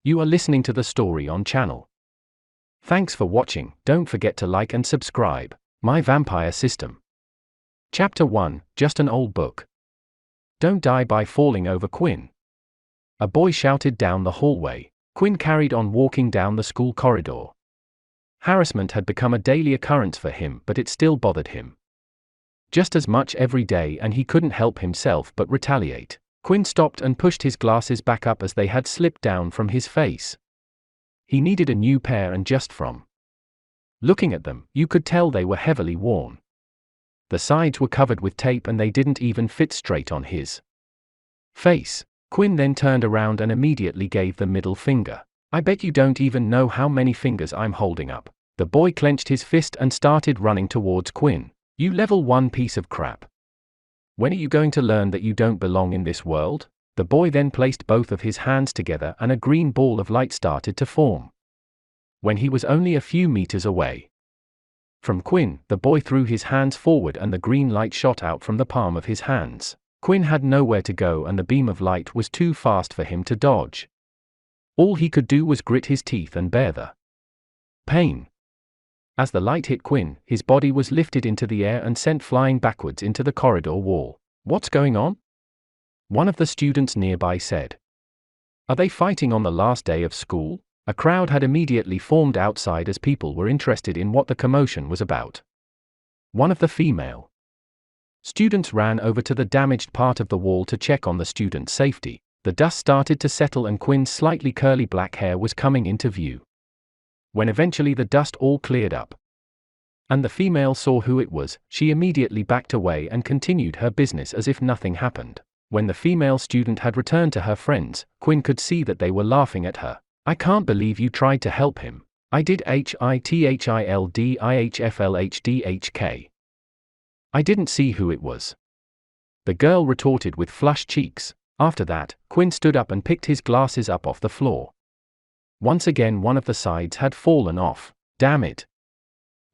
You are listening to the story on channel. Thanks for watching. Don't forget to like and subscribe. My Vampire System. Chapter 1, Just an Old Book. Don't die by falling over, Quinn. A boy shouted down the hallway. Quinn carried on walking down the school corridor. Harassment had become a daily occurrence for him, but it still bothered him just as much every day, and he couldn't help himself but retaliate. Quinn stopped and pushed his glasses back up as they had slipped down from his face. He needed a new pair, and just from looking at them, you could tell they were heavily worn. The sides were covered with tape and they didn't even fit straight on his face. Quinn then turned around and immediately gave the middle finger. I bet you don't even know how many fingers I'm holding up. The boy clenched his fist and started running towards Quinn. You level 1 piece of crap. When are you going to learn that you don't belong in this world? The boy then placed both of his hands together and a green ball of light started to form. When he was only a few meters away from Quinn, the boy threw his hands forward and the green light shot out from the palm of his hands. Quinn had nowhere to go and the beam of light was too fast for him to dodge. All he could do was grit his teeth and bear the pain. As the light hit Quinn, his body was lifted into the air and sent flying backwards into the corridor wall. What's going on? One of the students nearby said. Are they fighting on the last day of school? A crowd had immediately formed outside as people were interested in what the commotion was about. One of the female students ran over to the damaged part of the wall to check on the student's safety. The dust started to settle and Quinn's slightly curly black hair was coming into view. When eventually the dust all cleared up and the female saw who it was, she immediately backed away and continued her business as if nothing happened. When the female student had returned to her friends, Quinn could see that they were laughing at her. I can't believe you tried to help him. I did HITHILDIHFLHDHK. I didn't see who it was. The girl retorted with flushed cheeks. After that, Quinn stood up and picked his glasses up off the floor. Once again one of the sides had fallen off. Damn it.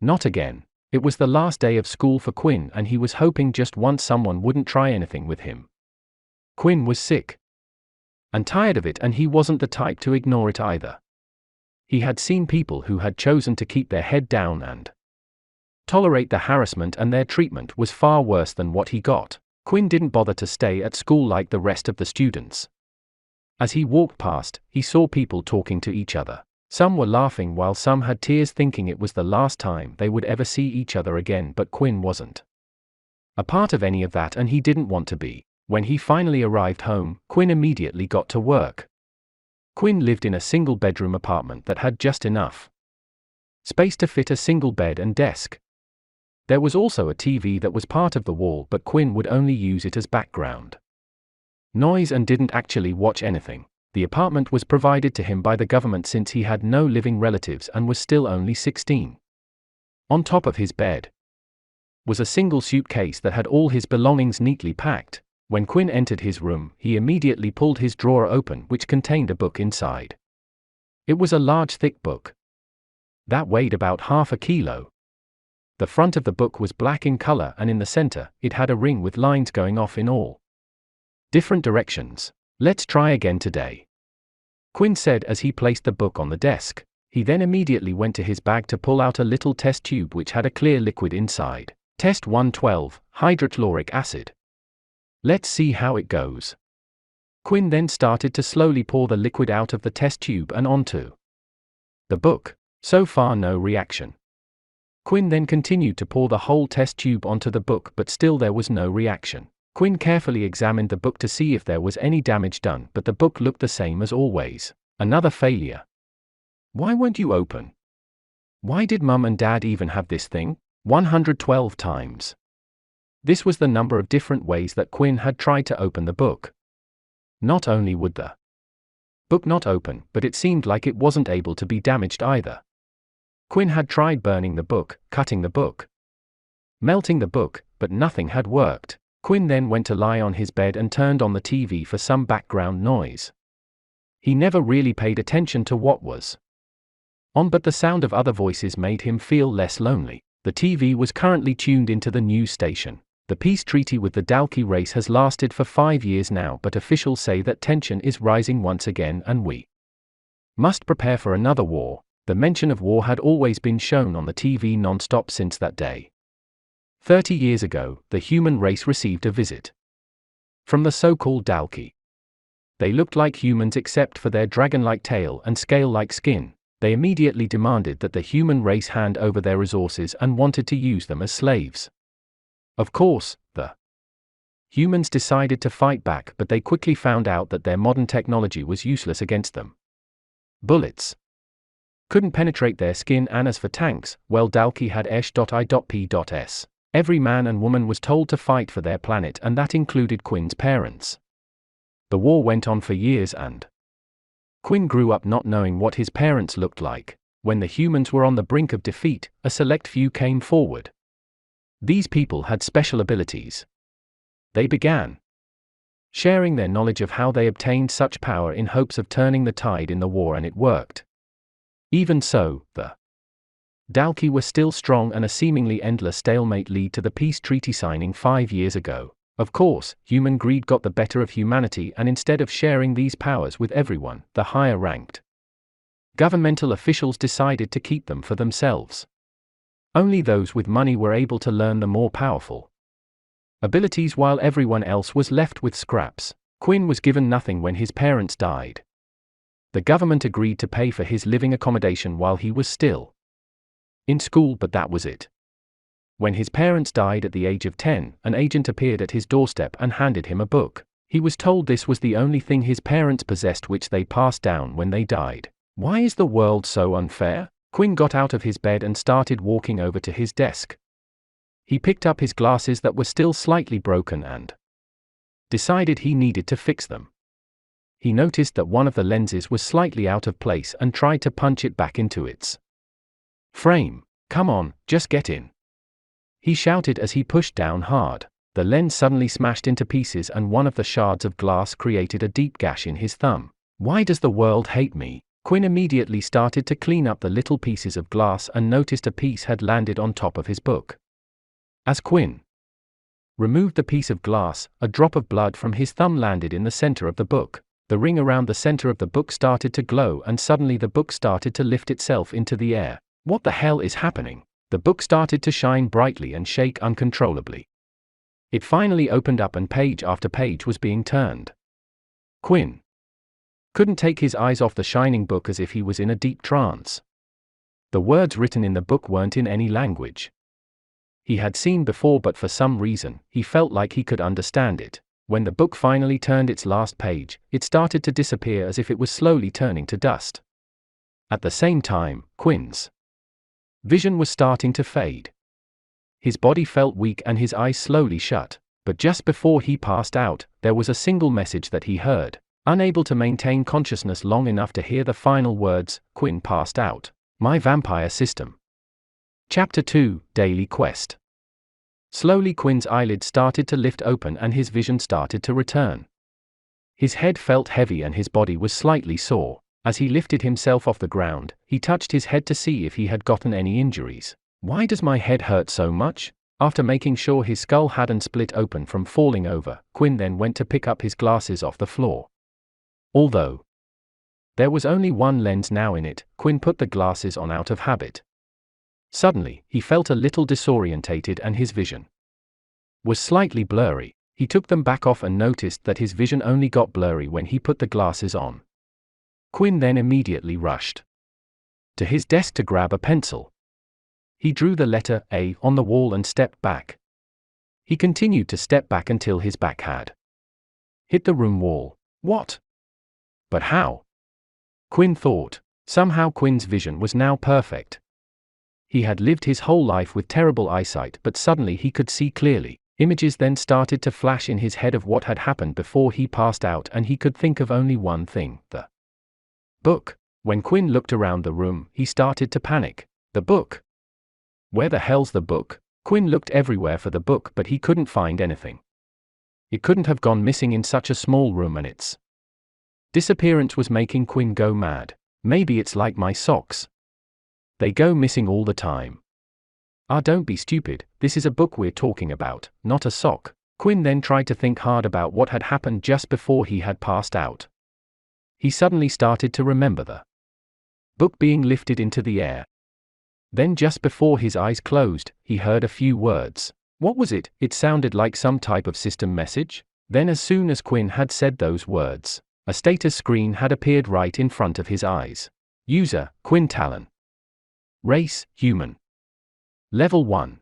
Not again. It was the last day of school for Quinn and he was hoping just once someone wouldn't try anything with him. Quinn was sick and tired of it, and he wasn't the type to ignore it either. He had seen people who had chosen to keep their head down and tolerate the harassment, and their treatment was far worse than what he got. Quinn didn't bother to stay at school like the rest of the students. As he walked past, he saw people talking to each other. Some were laughing while some had tears, thinking it was the last time they would ever see each other again, but Quinn wasn't a part of any of that and he didn't want to be. When he finally arrived home, Quinn immediately got to work. Quinn lived in a single-bedroom apartment that had just enough space to fit a single bed and desk. There was also a TV that was part of the wall, but Quinn would only use it as background noise and didn't actually watch anything. The apartment was provided to him by the government since he had no living relatives and was still only 16. On top of his bed was a single suitcase that had all his belongings neatly packed. When Quinn entered his room, he immediately pulled his drawer open, which contained a book inside. It was a large, thick book that weighed about half a kilo. The front of the book was black in color and in the center, it had a ring with lines going off in all different directions. Let's try again today, Quinn said as he placed the book on the desk. He then immediately went to his bag to pull out a little test tube which had a clear liquid inside. Test 112, hydrochloric acid. Let's see how it goes. Quinn then started to slowly pour the liquid out of the test tube and onto the book. So far no reaction. Quinn then continued to pour the whole test tube onto the book, but still there was no reaction. Quinn carefully examined the book to see if there was any damage done, but the book looked the same as always. Another failure. Why won't you open? Why did Mum and Dad even have this thing? 112 times. This was the number of different ways that Quinn had tried to open the book. Not only would the book not open, but it seemed like it wasn't able to be damaged either. Quinn had tried burning the book, cutting the book, melting the book, but nothing had worked. Quinn then went to lie on his bed and turned on the TV for some background noise. He never really paid attention to what was on, but the sound of other voices made him feel less lonely. The TV was currently tuned into the news station. The peace treaty with the Dalki race has lasted for 5 years now, but officials say that tension is rising once again and we Must prepare for another war. The mention of war had always been shown on the TV non-stop since that day. 30 years ago, the human race received a visit from the so-called Dalki. They looked like humans except for their dragon-like tail and scale-like skin. They immediately demanded that the human race hand over their resources and wanted to use them as slaves. Of course, the humans decided to fight back, but they quickly found out that their modern technology was useless against them. Bullets couldn't penetrate their skin, and as for tanks, well, Dalki had Esh.I.P.S. Every man and woman was told to fight for their planet, and that included Quinn's parents. The war went on for years, and Quinn grew up not knowing what his parents looked like. When the humans were on the brink of defeat, a select few came forward. These people had special abilities. They began sharing their knowledge of how they obtained such power in hopes of turning the tide in the war, and it worked. Even so, the Dalki were still strong, and a seemingly endless stalemate led to the peace treaty signing 5 years ago. Of course, human greed got the better of humanity, and instead of sharing these powers with everyone, the higher-ranked governmental officials decided to keep them for themselves. Only those with money were able to learn the more powerful abilities, while everyone else was left with scraps. Quinn was given nothing when his parents died. The government agreed to pay for his living accommodation while he was still in school, but that was it. When his parents died at the age of 10, an agent appeared at his doorstep and handed him a book. He was told this was the only thing his parents possessed, which they passed down when they died. Why is the world so unfair? Quinn got out of his bed and started walking over to his desk. He picked up his glasses that were still slightly broken and decided he needed to fix them. He noticed that one of the lenses was slightly out of place and tried to punch it back into its frame. "Come on, just get in," he shouted as he pushed down hard. The lens suddenly smashed into pieces, and one of the shards of glass created a deep gash in his thumb. "Why does the world hate me?" Quinn immediately started to clean up the little pieces of glass and noticed a piece had landed on top of his book. As Quinn removed the piece of glass, a drop of blood from his thumb landed in the center of the book. The ring around the center of the book started to glow, and suddenly the book started to lift itself into the air. What the hell is happening? The book started to shine brightly and shake uncontrollably. It finally opened up, and page after page was being turned. Quinn couldn't take his eyes off the shining book, as if he was in a deep trance. The words written in the book weren't in any language he had seen before, but for some reason, he felt like he could understand it. When the book finally turned its last page, it started to disappear as if it was slowly turning to dust. At the same time, Quinn's vision was starting to fade. His body felt weak and his eyes slowly shut. But just before he passed out, there was a single message that he heard. Unable to maintain consciousness long enough to hear the final words, Quinn passed out. My Vampire System. Chapter 2, Daily Quest. Slowly Quinn's eyelids started to lift open and his vision started to return. His head felt heavy and his body was slightly sore. As he lifted himself off the ground, he touched his head to see if he had gotten any injuries. Why does my head hurt so much? After making sure his skull hadn't split open from falling over, Quinn then went to pick up his glasses off the floor. Although there was only one lens now in it, Quinn put the glasses on out of habit. Suddenly, he felt a little disorientated and his vision was slightly blurry. He took them back off and noticed that his vision only got blurry when he put the glasses on. Quinn then immediately rushed to his desk to grab a pencil. He drew the letter A on the wall and stepped back. He continued to step back until his back had hit the room wall. What? But how? Quinn thought. Somehow Quinn's vision was now perfect. He had lived his whole life with terrible eyesight, but suddenly he could see clearly. Images then started to flash in his head of what had happened before he passed out, and he could think of only one thing: the book. When Quinn looked around the room, he started to panic. The book? Where the hell's the book? Quinn looked everywhere for the book, but he couldn't find anything. It couldn't have gone missing in such a small room, and its disappearance was making Quinn go mad. Maybe it's like my socks. They go missing all the time. Don't be stupid, this is a book we're talking about, not a sock. Quinn then tried to think hard about what had happened just before he had passed out. He suddenly started to remember the book being lifted into the air. Then just before his eyes closed, he heard a few words. What was it? It sounded like some type of system message. Then as soon as Quinn had said those words, a status screen had appeared right in front of his eyes. User, Quinn Talon. Race, human. Level 1.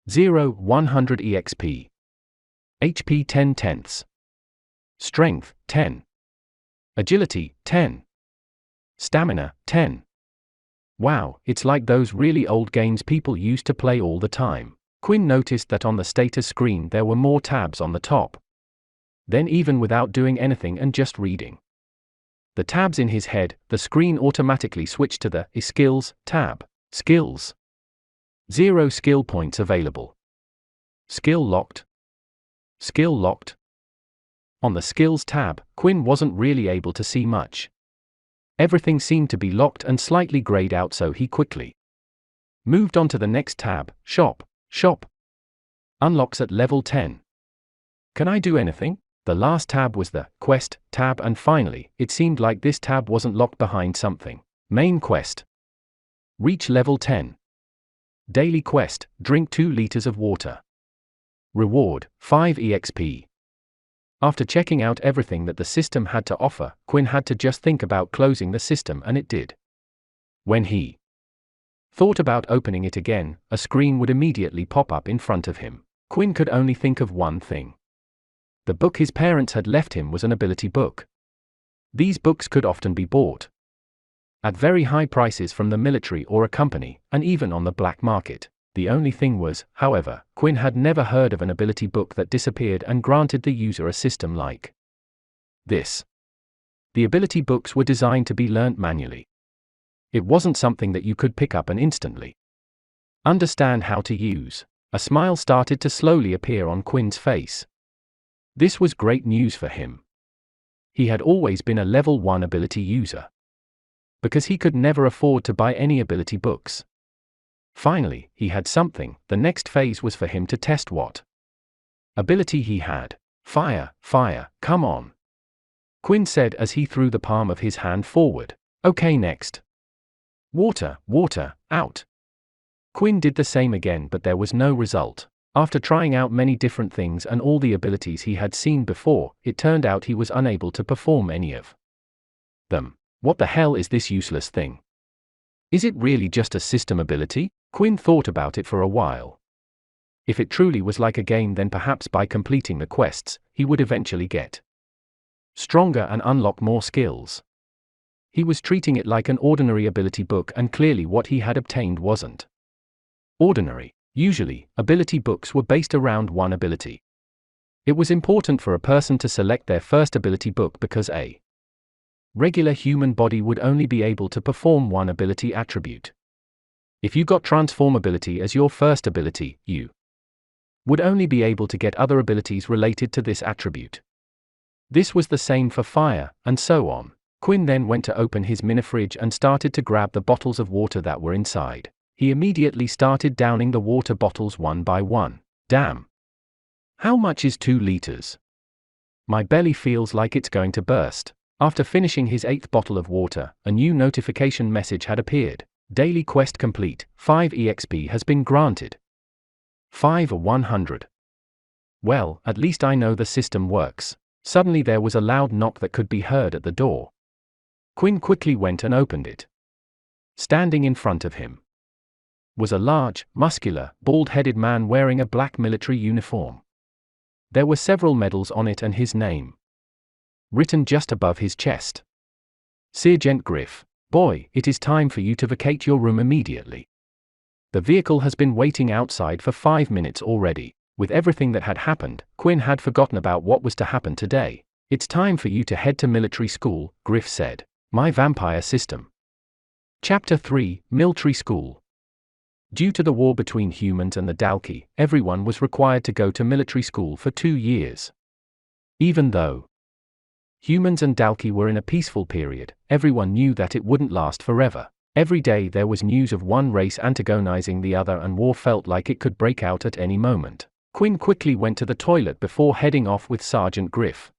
0-100 EXP. HP 10/10. Strength, 10. Agility, 10. Stamina, 10. Wow, it's like those really old games people used to play all the time. Quinn noticed that on the status screen there were more tabs on the top. Then even without doing anything and just reading the tabs in his head, the screen automatically switched to the Skills tab. Skills. 0 skill points available. Skill locked. Skill locked. On the Skills tab, Quinn wasn't really able to see much. Everything seemed to be locked and slightly grayed out, so he quickly moved on to the next tab, Shop. Shop. Unlocks at level 10. Can I do anything? The last tab was the Quest tab, and finally, it seemed like this tab wasn't locked behind something. Main quest. Reach level 10. Daily quest, drink 2 liters of water. Reward, 5 EXP. After checking out everything that the system had to offer, Quinn had to just think about closing the system, and it did. When he thought about opening it again, a screen would immediately pop up in front of him. Quinn could only think of one thing. The book his parents had left him was an ability book. These books could often be bought at very high prices from the military or a company, and even on the black market. The only thing was, however, Quinn had never heard of an ability book that disappeared and granted the user a system like this. The ability books were designed to be learnt manually. It wasn't something that you could pick up and instantly understand how to use. A smile started to slowly appear on Quinn's face. This was great news for him. He had always been a level 1 ability user, because he could never afford to buy any ability books. Finally, he had something. The next phase was for him to test what ability he had. Fire, fire, come on, Quinn said as he threw the palm of his hand forward. Okay, next. Water, water, out. Quinn did the same again, but there was no result. After trying out many different things and all the abilities he had seen before, it turned out he was unable to perform any of them. What the hell is this useless thing? Is it really just a system ability? Quinn thought about it for a while. If it truly was like a game, then perhaps by completing the quests, he would eventually get stronger and unlock more skills. He was treating it like an ordinary ability book, and clearly what he had obtained wasn't ordinary. Usually, ability books were based around one ability. It was important for a person to select their first ability book because a regular human body would only be able to perform one ability attribute. If you got transform ability as your first ability, you would only be able to get other abilities related to this attribute. This was the same for fire, and so on. Quinn then went to open his mini-fridge and started to grab the bottles of water that were inside. He immediately started downing the water bottles one by one. Damn. How much is 2 liters? My belly feels like it's going to burst. After finishing his 8th bottle of water, a new notification message had appeared. Daily quest complete, 5 EXP has been granted. 5/100. Well, at least I know the system works. Suddenly there was a loud knock that could be heard at the door. Quinn quickly went and opened it. Standing in front of him was a large, muscular, bald-headed man wearing a black military uniform. There were several medals on it and his name written just above his chest. Sergeant Griff. Boy, it is time for you to vacate your room immediately. The vehicle has been waiting outside for 5 minutes already. With everything that had happened, Quinn had forgotten about what was to happen today. It's time for you to head to military school, Griff said. My vampire system. Chapter 3, Military School. Due to the war between humans and the Dalki, everyone was required to go to military school for 2 years. Even though humans and Dalki were in a peaceful period, everyone knew that it wouldn't last forever. Every day there was news of one race antagonizing the other, and war felt like it could break out at any moment. Quinn quickly went to the toilet before heading off with Sergeant Griff.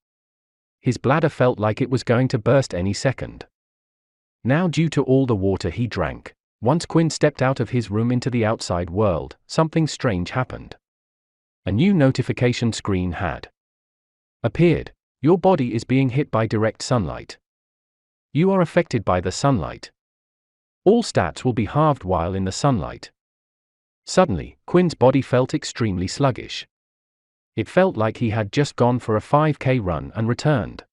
His bladder felt like it was going to burst any second. Now, due to all the water he drank, once Quinn stepped out of his room into the outside world, something strange happened. A new notification screen had appeared. Your body is being hit by direct sunlight. You are affected by the sunlight. All stats will be halved while in the sunlight. Suddenly, Quinn's body felt extremely sluggish. It felt like he had just gone for a 5K run and returned.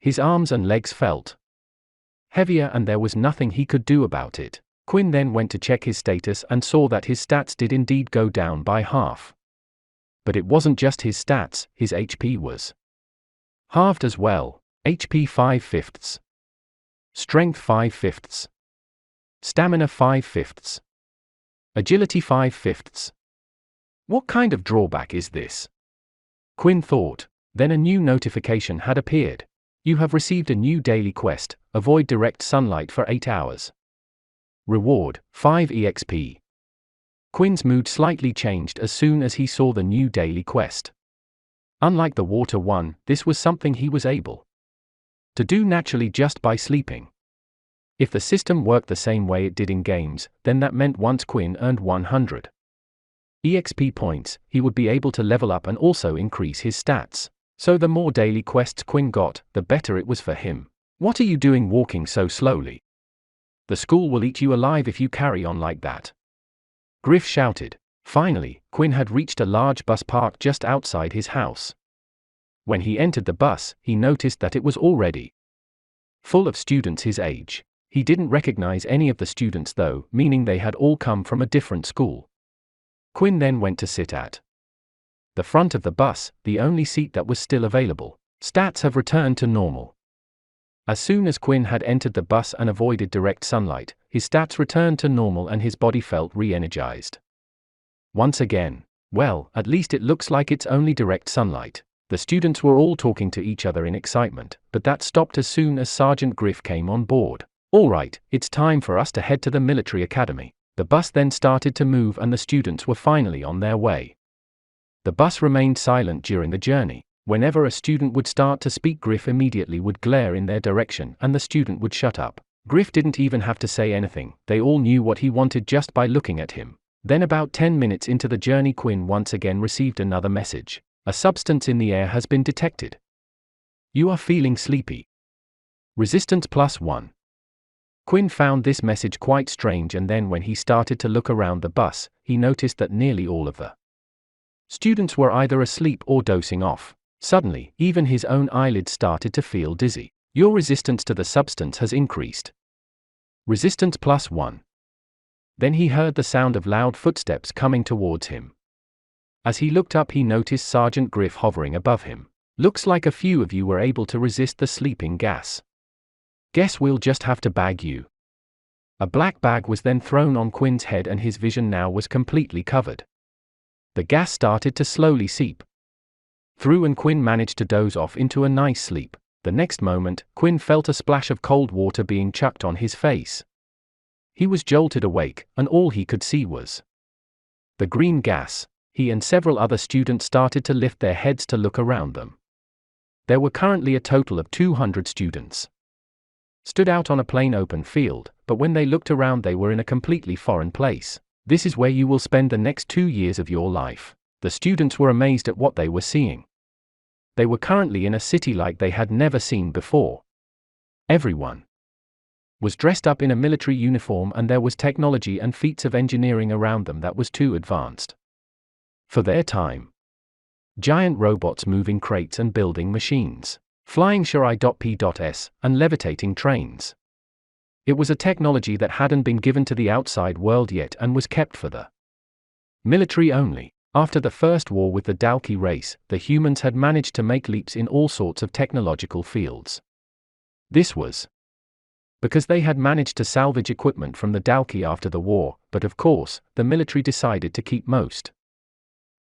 His arms and legs felt heavier, and there was nothing he could do about it. Quinn then went to check his status and saw that his stats did indeed go down by half. But it wasn't just his stats, his HP was halved as well. HP 5/5. Strength 5/5. Stamina 5/5. Agility 5/5. What kind of drawback is this? Quinn thought. Then a new notification had appeared. You have received a new daily quest, avoid direct sunlight for 8 hours. Reward, 5 EXP. Quinn's mood slightly changed as soon as he saw the new daily quest. Unlike the water one, this was something he was able to do naturally just by sleeping. If the system worked the same way it did in games, then that meant once Quinn earned 100 EXP points, he would be able to level up and also increase his stats. So the more daily quests Quinn got, the better it was for him. What are you doing walking so slowly? The school will eat you alive if you carry on like that. Griff shouted. Finally, Quinn had reached a large bus parked just outside his house. When he entered the bus, he noticed that it was already full of students his age. He didn't recognize any of the students though, meaning they had all come from a different school. Quinn then went to sit at the front of the bus, the only seat that was still available. Stats have returned to normal. As soon as Quinn had entered the bus and avoided direct sunlight, his stats returned to normal and his body felt re-energized. Once again. Well, at least it looks like it's only direct sunlight. The students were all talking to each other in excitement, but that stopped as soon as Sergeant Griff came on board. All right, it's time for us to head to the military academy. The bus then started to move and the students were finally on their way. The bus remained silent during the journey. Whenever a student would start to speak, Griff immediately would glare in their direction and the student would shut up. Griff didn't even have to say anything, they all knew what he wanted just by looking at him. Then about 10 minutes into the journey, Quinn once again received another message. A substance in the air has been detected. You are feeling sleepy. Resistance +1. Quinn found this message quite strange, and then when he started to look around the bus, he noticed that nearly all of the students were either asleep or dozing off. Suddenly, even his own eyelids started to feel dizzy. Your resistance to the substance has increased. Resistance +1. Then he heard the sound of loud footsteps coming towards him. As he looked up, he noticed Sergeant Griff hovering above him. Looks like a few of you were able to resist the sleeping gas. Guess we'll just have to bag you. A black bag was then thrown on Quinn's head and his vision now was completely covered. The gas started to slowly seep through and Quinn managed to doze off into a nice sleep. The next moment, Quinn felt a splash of cold water being chucked on his face. He was jolted awake, and all he could see was the green gas. He and several other students started to lift their heads to look around them. There were currently a total of 200 students stood out on a plain open field, but when they looked around they were in a completely foreign place. This is where you will spend the next 2 years of your life. The students were amazed at what they were seeing. They were currently in a city like they had never seen before. Everyone was dressed up in a military uniform and there was technology and feats of engineering around them that was too advanced for their time. Giant robots moving crates and building machines, flying Shirai.P.S, and levitating trains. It was a technology that hadn't been given to the outside world yet and was kept for the military only. After the first war with the Dalki race, the humans had managed to make leaps in all sorts of technological fields. This was because they had managed to salvage equipment from the Dalki after the war, but of course, the military decided to keep most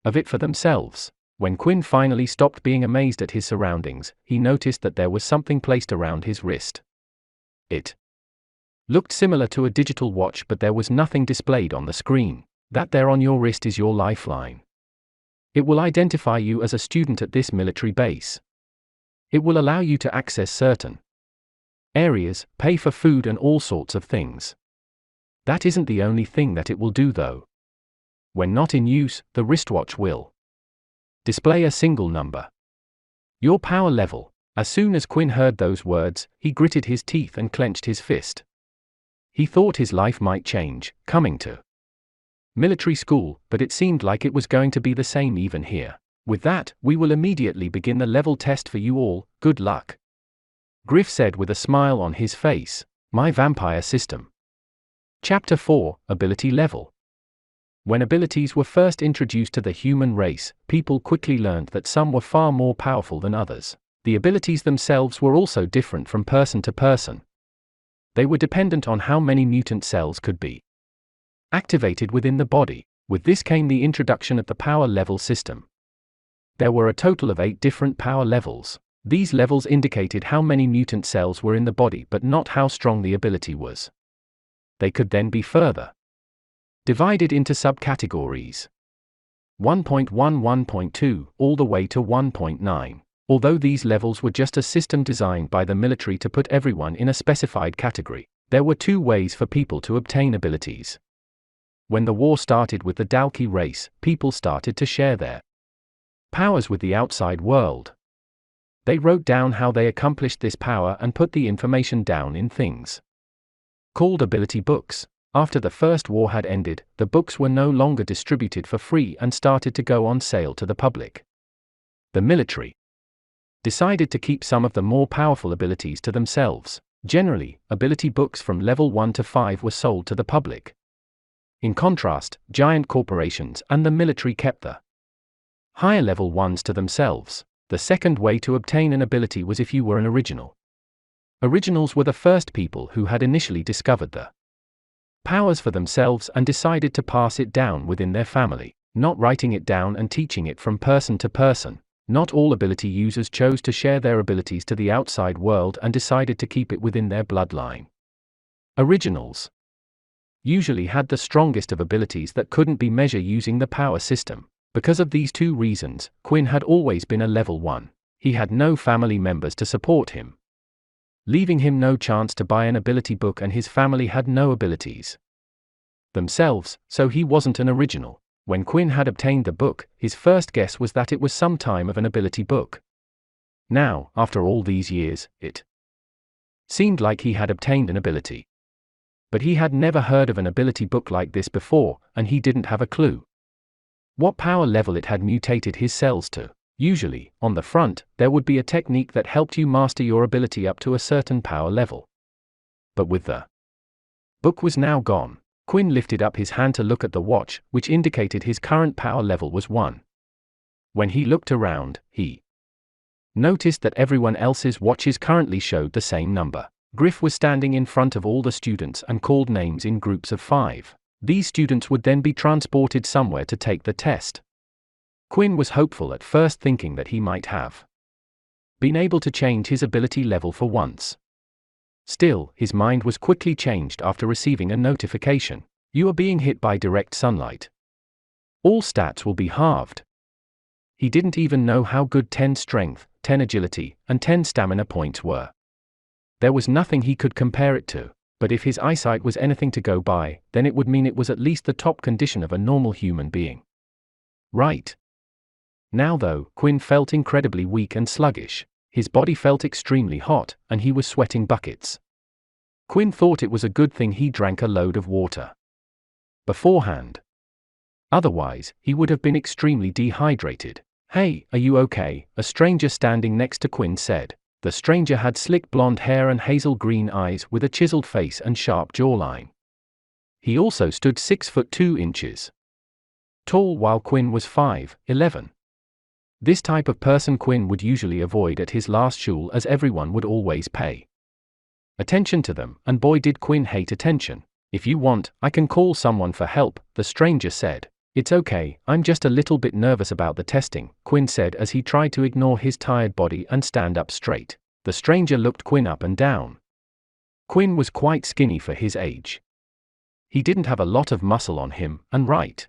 of it for themselves. When Quinn finally stopped being amazed at his surroundings, he noticed that there was something placed around his wrist. It looked similar to a digital watch, but there was nothing displayed on the screen. That there on your wrist is your lifeline. It will identify you as a student at this military base. It will allow you to access certain areas, pay for food and all sorts of things. That isn't the only thing that it will do though. When not in use, the wristwatch will display a single number. Your power level. As soon as Quinn heard those words, he gritted his teeth and clenched his fist. He thought his life might change, coming to military school, but it seemed like it was going to be the same even here. With that, we will immediately begin the level test for you all. Good luck. Griff said with a smile on his face. My vampire system. Chapter 4, Ability Level. When abilities were first introduced to the human race, people quickly learned that some were far more powerful than others. The abilities themselves were also different from person to person. They were dependent on how many mutant cells could be activated within the body. With this came the introduction of the power level system. There were a total of 8 different power levels. These levels indicated how many mutant cells were in the body but not how strong the ability was. They could then be further divided into subcategories. 1.1, 1.2, all the way to 1.9. Although these levels were just a system designed by the military to put everyone in a specified category, there were 2 ways for people to obtain abilities. When the war started with the Dalki race, people started to share their powers with the outside world. They wrote down how they accomplished this power and put the information down in things called ability books. After the First War had ended, the books were no longer distributed for free and started to go on sale to the public. The military decided to keep some of the more powerful abilities to themselves. Generally, ability books from level 1 to 5 were sold to the public. In contrast, giant corporations and the military kept the higher level ones to themselves. The second way to obtain an ability was if you were an original. Originals were the first people who had initially discovered the powers for themselves and decided to pass it down within their family, not writing it down and teaching it from person to person. Not all ability users chose to share their abilities to the outside world and decided to keep it within their bloodline. Originals usually had the strongest of abilities that couldn't be measured using the power system. Because of these 2 reasons, Quinn had always been a level 1. He had no family members to support him, leaving him no chance to buy an ability book, and his family had no abilities themselves, so he wasn't an original. When Quinn had obtained the book, his first guess was that it was some time of an ability book. Now, after all these years, it seemed like he had obtained an ability. But he had never heard of an ability book like this before, and he didn't have a clue what power level it had mutated his cells to. Usually, on the front, there would be a technique that helped you master your ability up to a certain power level. But with the book was now gone, Quinn lifted up his hand to look at the watch, which indicated his current power level was 1. When he looked around, he noticed that everyone else's watches currently showed the same number. Griff was standing in front of all the students and called names in groups of 5. These students would then be transported somewhere to take the test. Quinn was hopeful at first, thinking that he might have been able to change his ability level for once. Still, his mind was quickly changed after receiving a notification. You are being hit by direct sunlight. All stats will be halved. He didn't even know how good 10 strength, 10 agility, and 10 stamina points were. There was nothing he could compare it to, but if his eyesight was anything to go by, then it would mean it was at least the top condition of a normal human being. Right. Now though, Quinn felt incredibly weak and sluggish. His body felt extremely hot, and he was sweating buckets. Quinn thought it was a good thing he drank a load of water beforehand. Otherwise, he would have been extremely dehydrated. Hey, are you okay? A stranger standing next to Quinn said. The stranger had slick blonde hair and hazel green eyes with a chiseled face and sharp jawline. He also stood 6 foot 2 inches tall, while Quinn was 5'11". This type of person Quinn would usually avoid at his last shul, as everyone would always pay attention to them, and boy did Quinn hate attention. If you want, I can call someone for help, the stranger said. It's okay, I'm just a little bit nervous about the testing, Quinn said as he tried to ignore his tired body and stand up straight. The stranger looked Quinn up and down. Quinn was quite skinny for his age. He didn't have a lot of muscle on him, and right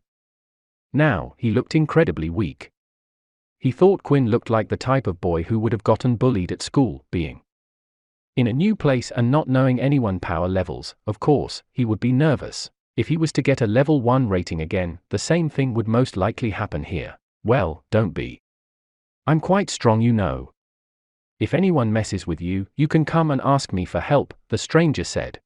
now, he looked incredibly weak. He thought Quinn looked like the type of boy who would have gotten bullied at school, being In a new place and not knowing anyone power levels, of course, he would be nervous. If he was to get a level 1 rating again, the same thing would most likely happen here. Well, don't be. I'm quite strong, you know. If anyone messes with you, you can come and ask me for help, the stranger said.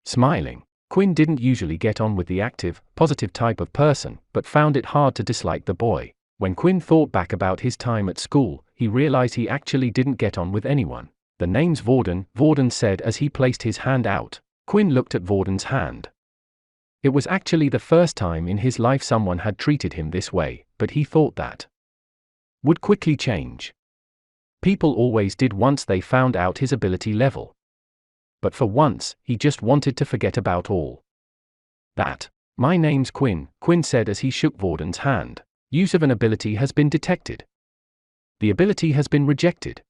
Smiling. Quinn didn't usually get on with the active, positive type of person, but found it hard to dislike the boy. When Quinn thought back about his time at school, he realized he actually didn't get on with anyone. The name's Vorden said as he placed his hand out. Quinn looked at Vorden's hand. It was actually the first time in his life someone had treated him this way, but he thought that would quickly change. People always did once they found out his ability level. But for once, he just wanted to forget about all that. My name's Quinn, Quinn said as he shook Vorden's hand. Use of an ability has been detected. The ability has been rejected.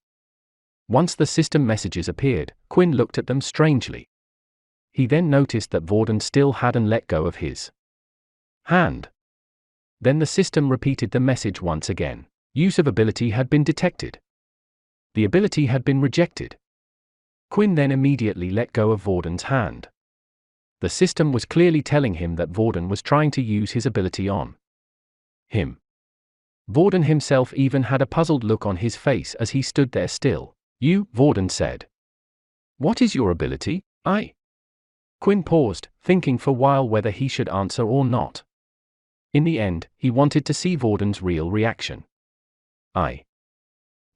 Once the system messages appeared, Quinn looked at them strangely. He then noticed that Vorden still hadn't let go of his hand. Then the system repeated the message once again. Use of ability had been detected. The ability had been rejected. Quinn then immediately let go of Vorden's hand. The system was clearly telling him that Vorden was trying to use his ability on him. Vorden himself even had a puzzled look on his face as he stood there still. You, Vorden said. What is your ability? Quinn paused, thinking for a while whether he should answer or not. In the end, he wanted to see Vorden's real reaction. I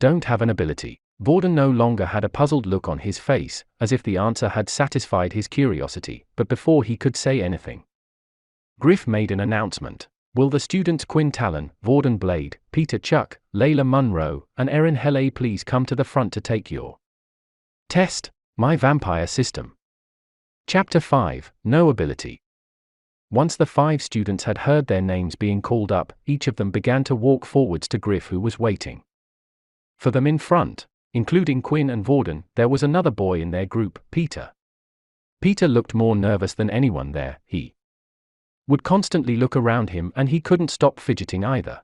don't have an ability. Vorden no longer had a puzzled look on his face, as if the answer had satisfied his curiosity, but before he could say anything, Griff made an announcement. Will the students Quinn Talon, Vorden Blade, Peter Chuck, Layla Munro, and Erin Hele please come to the front to take your test? My Vampire System. Chapter 5, No Ability. Once the 5 students had heard their names being called up, each of them began to walk forwards to Griff, who was waiting for them in front. Including Quinn and Vorden, there was another boy in their group, Peter. Peter looked more nervous than anyone there. He would constantly look around him and he couldn't stop fidgeting either.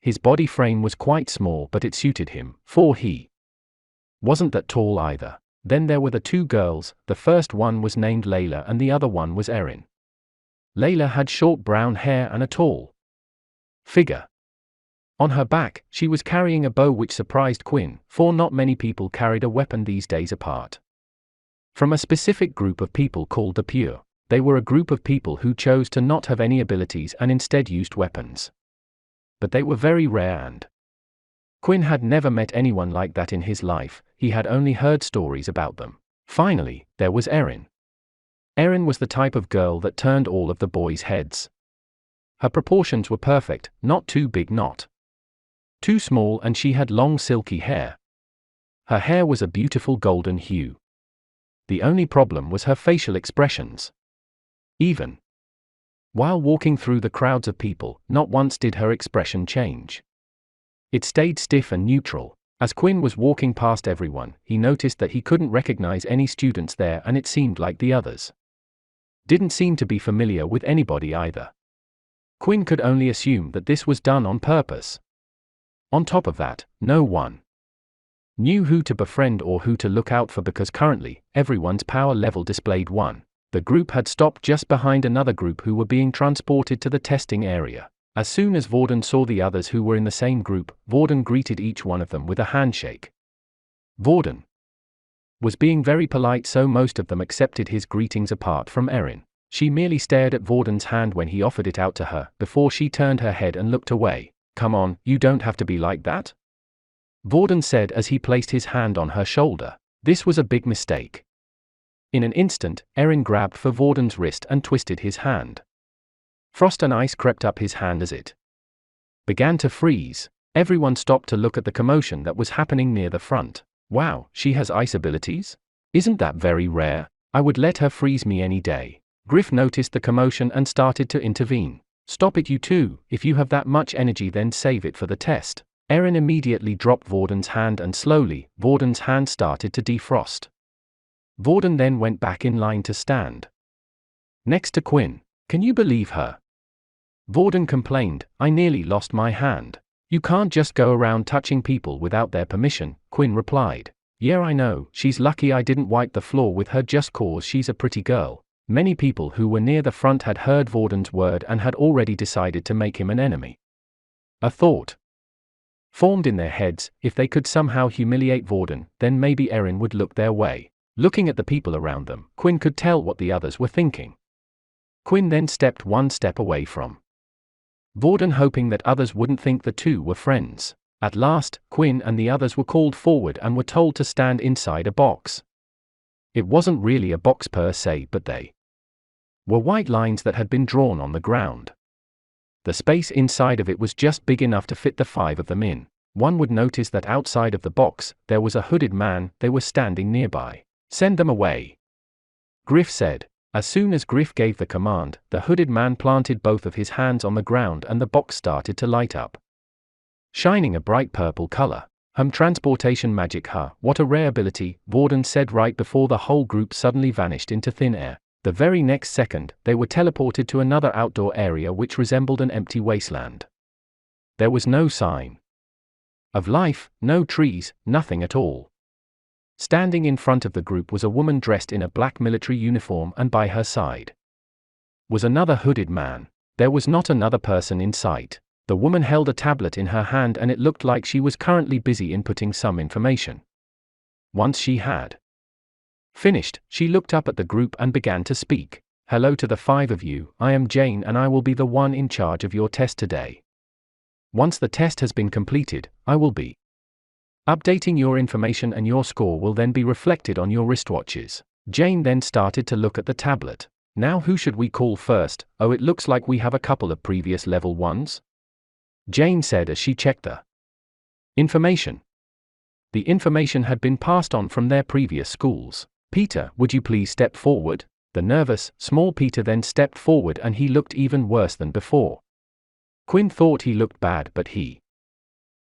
His body frame was quite small, but it suited him, for he wasn't that tall either. Then there were the 2 girls. The first one was named Layla and the other one was Erin. Layla had short brown hair and a tall figure. On her back, she was carrying a bow, which surprised Quinn, for not many people carried a weapon these days apart from a specific group of people called the Pure. They were a group of people who chose to not have any abilities and instead used weapons. But they were very rare, and Quinn had never met anyone like that in his life. He had only heard stories about them. Finally, there was Erin. Erin was the type of girl that turned all of the boys' heads. Her proportions were perfect, not too big, not too small, and she had long silky hair. Her hair was a beautiful golden hue. The only problem was her facial expressions. Even while walking through the crowds of people, not once did her expression change. It stayed stiff and neutral. As Quinn was walking past everyone, he noticed that he couldn't recognize any students there, and it seemed like the others didn't seem to be familiar with anybody either. Quinn could only assume that this was done on purpose. On top of that, no one knew who to befriend or who to look out for because currently, everyone's power level displayed 1. The group had stopped just behind another group who were being transported to the testing area. As soon as Vorden saw the others who were in the same group, Vorden greeted each one of them with a handshake. Vorden was being very polite, so most of them accepted his greetings apart from Erin. She merely stared at Vorden's hand when he offered it out to her, before she turned her head and looked away. Come on, you don't have to be like that, Vorden said as he placed his hand on her shoulder. This was a big mistake. In an instant, Erin grabbed for Vorden's wrist and twisted his hand. Frost and ice crept up his hand as it began to freeze. Everyone stopped to look at the commotion that was happening near the front. Wow, she has ice abilities? Isn't that very rare? I would let her freeze me any day. Griff noticed the commotion and started to intervene. Stop it, you two. If you have that much energy, then save it for the test. Erin immediately dropped Vorden's hand and slowly, Vorden's hand started to defrost. Vorden then went back in line to stand next to Quinn. Can you believe her? Vorden complained, I nearly lost my hand. You can't just go around touching people without their permission, Quinn replied. Yeah, I know, she's lucky I didn't wipe the floor with her just cause she's a pretty girl. Many people who were near the front had heard Vorden's word and had already decided to make him an enemy. A thought formed in their heads: if they could somehow humiliate Vorden, then maybe Erin would look their way. Looking at the people around them, Quinn could tell what the others were thinking. Quinn then stepped one step away from Vorden, hoping that others wouldn't think the two were friends. At last, Quinn and the others were called forward and were told to stand inside a box. It wasn't really a box per se, but they were white lines that had been drawn on the ground. The space inside of it was just big enough to fit the 5 of them in. One would notice that outside of the box, there was a hooded man. They were standing nearby. Send them away, Griff said. As soon as Griff gave the command, the hooded man planted both of his hands on the ground and the box started to light up, shining a bright purple color. Transportation magic, huh? What a rare ability, Vorden said right before the whole group suddenly vanished into thin air. The very next second, they were teleported to another outdoor area which resembled an empty wasteland. There was no sign of life, no trees, nothing at all. Standing in front of the group was a woman dressed in a black military uniform, and by her side was another hooded man. There was not another person in sight. The woman held a tablet in her hand and it looked like she was currently busy inputting some information. Once she had finished, she looked up at the group and began to speak. Hello to the 5 of you, I am Jane and I will be the one in charge of your test today. Once the test has been completed, I will be updating your information and your score will then be reflected on your wristwatches. Jane then started to look at the tablet. Now who should we call first? Oh, it looks like we have a couple of previous level 1s. Jane said as she checked the information. The information had been passed on from their previous schools. Peter, would you please step forward? The nervous, small Peter then stepped forward and he looked even worse than before. Quinn thought he looked bad, but he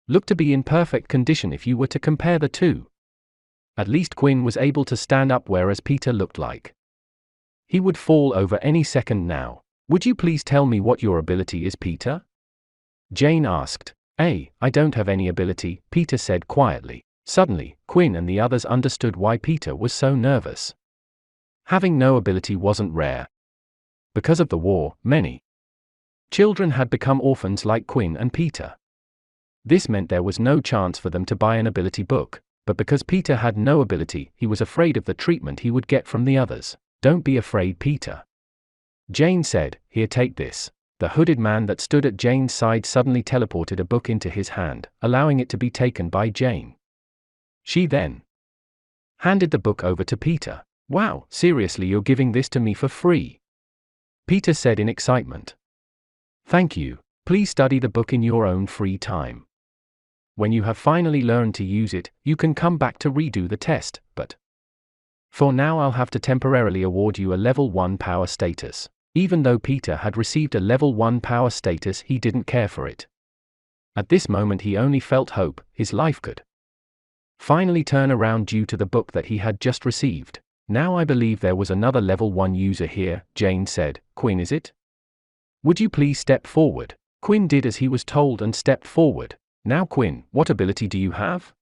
looked to be in perfect condition if you were to compare the two. At least Quinn was able to stand up, whereas Peter looked like he would fall over any second now. Would you please tell me what your ability is, Peter? Jane asked. I don't have any ability, Peter said quietly. Suddenly, Quinn and the others understood why Peter was so nervous. Having no ability wasn't rare. Because of the war, many children had become orphans like Quinn and Peter. This meant there was no chance for them to buy an ability book, but because Peter had no ability, he was afraid of the treatment he would get from the others. Don't be afraid, Peter. Jane said, here, take this. The hooded man that stood at Jane's side suddenly teleported a book into his hand, allowing it to be taken by Jane. She then handed the book over to Peter. Wow, seriously, you're giving this to me for free? Peter said in excitement. Thank you. Please study the book in your own free time. When you have finally learned to use it, you can come back to redo the test, but for now I'll have to temporarily award you a level 1 power status. Even though Peter had received a level 1 power status, he didn't care for it. At this moment he only felt hope his life could finally turn around due to the book that he had just received. Now I believe there was another level 1 user here, Jane said. Quinn, is it? Would you please step forward? Quinn did as he was told and stepped forward. Now Quinn, what ability do you have?